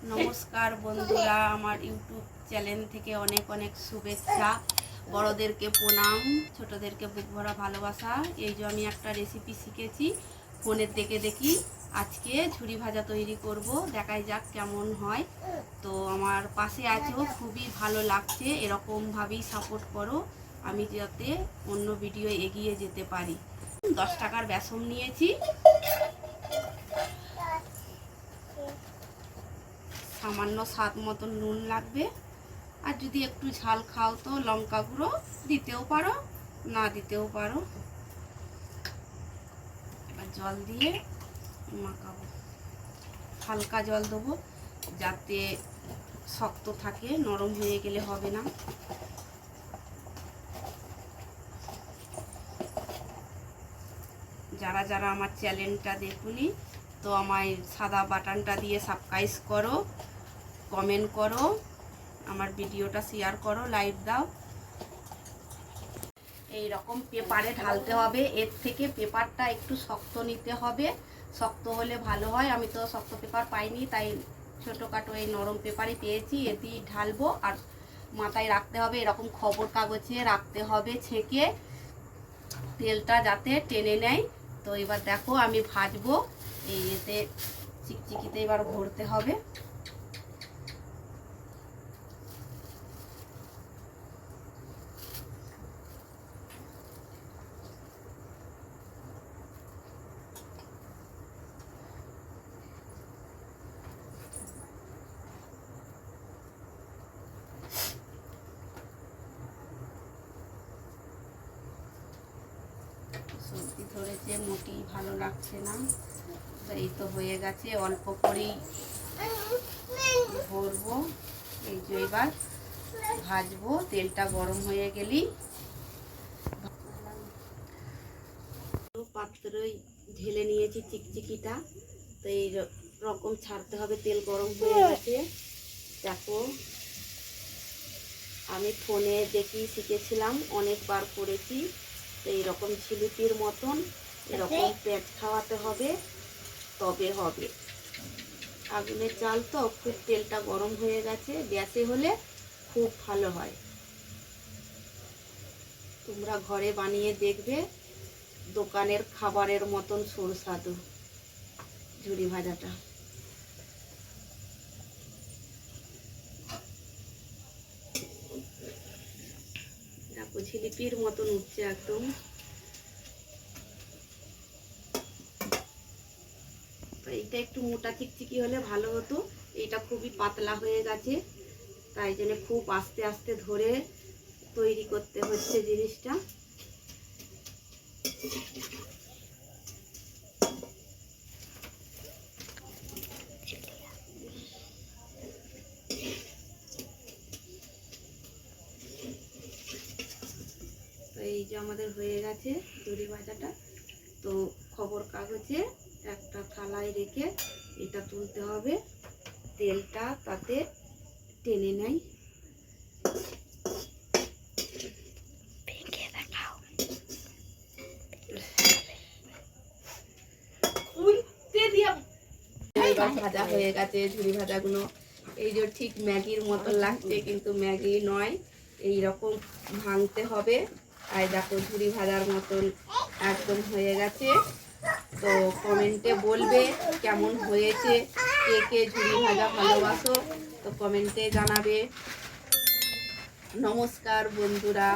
নমস্কার বন্ধুরা, আমার ইউটিউব চ্যানেল থেকে অনেক অনেক শুভেচ্ছা। বড়দেরকে প্রণাম, ছোটদেরকে বুক ভরা ভালোবাসা। এই যে আমি একটা রেসিপি শিখেছি ফোনের দেখে দেখি। আজকে ঝুরি ভাজা তৈরি করব, দেখাই যাক কেমন হয়। তো আমার পাশে আছো, খুবই ভালো লাগছে। এরকমভাবেই সাপোর্ট করো, আমি যাতে অন্য ভিডিও এগিয়ে যেতে পারি। 10 টাকার বেসন নিয়েছি, সামান্য স্বাদ মতো নুন লাগবে। আর যদি একটু ঝাল খাও তো লঙ্কা গুঁড়ো দিতেও পারো, না দিতেও পারো। এবার জল দিয়ে মাখাবো, হালকা জল দেবো যাতে শক্ত থাকে, নরম হয়ে গেলে হবে না। যারা যারা আমার চ্যানেলটা দেখুনি তো আমায় সাদা বাটনটা দিয়ে সাবস্ক্রাইব করো, কমেন্ট করো, আমার ভিডিওটা শেয়ার করো, লাইক দাও। এই রকম পেপারে ঢালতে হবে। এর থেকে পেপারটা একটু শক্ত নিতে হবে, শক্ত হলে ভালো হয়। আমি তো শক্ত পেপার পাইনি, তাই ছোটোখাটো এই নরম পেপারই পেয়েছি। এতেই ঢালবো। আর মাথায় রাখতে হবে, এরকম খবর কাগজে রাখতে হবে ছেঁকে, তেলটা যাতে টেনে নেয়। তো এবার দেখো আমি ভাজবো। এই এতে চিকচিকিতে এবার ভরতে হবে। সর্দি ধরেছে, মোটেই ভালো লাগছে না। তো এই তো হয়ে গেছে, অল্প করেই ভরবো। এই যে এবার ভাজবো, তেলটা গরম হয়ে গেলেই পাত্রই ঢেলে নিয়েছি চিকচিকিটা। তো এই রকম ছাড়তে হবে, তেল গরম হয়ে গেছে। দেখো আমি ফোনে দেখি শিখেছিলাম, অনেকবার করেছি। তো এইরকম ঝিলিপির মতন এরকম পেঁচ খাওয়াতে হবে, তবে হবে। আগুনের চাল তো খুব, তেলটা গরম হয়ে গেছে। গ্যাসে হলে খুব ভালো হয়। তোমরা ঘরে বানিয়ে দেখবে, দোকানের খাবারের মতন সুস্বাদু ঝুরি ভাজাটা। দেখো ঝিলিপির মতন উঠছে একদম। এইটা একটু মোটা চিকচিকি হলে ভালো হতো, এটা খুবই পাতলা হয়ে গেছে। তাই জন্য খুব আস্তে আস্তে ধরে তৈরি করতে হচ্ছে জিনিসটা। তো এই যে আমাদের হয়ে গেছে ঝুরি ভাজাটা। তো খবর কাগজে একটা থালায় রেখে এটা তুলতে হবে, তেলটা তাতে টেনে নেয়। এবার ভাজা হয়ে গেছে ঝুরি ভাজাগুলো। এই যে ঠিক ম্যাগির মতন লাগছে, কিন্তু ম্যাগি নয়। এই রকম ভাঙতে হবে। আর দেখো ঝুরি ভাজার মতন একদম হয়ে গেছে। তো কমেন্টে বলবে কেমন হয়েছে, কে কে ঝুরি ভাজা ভালোবাসো, তো কমেন্টে জানাবে। নমস্কার বন্ধুরা।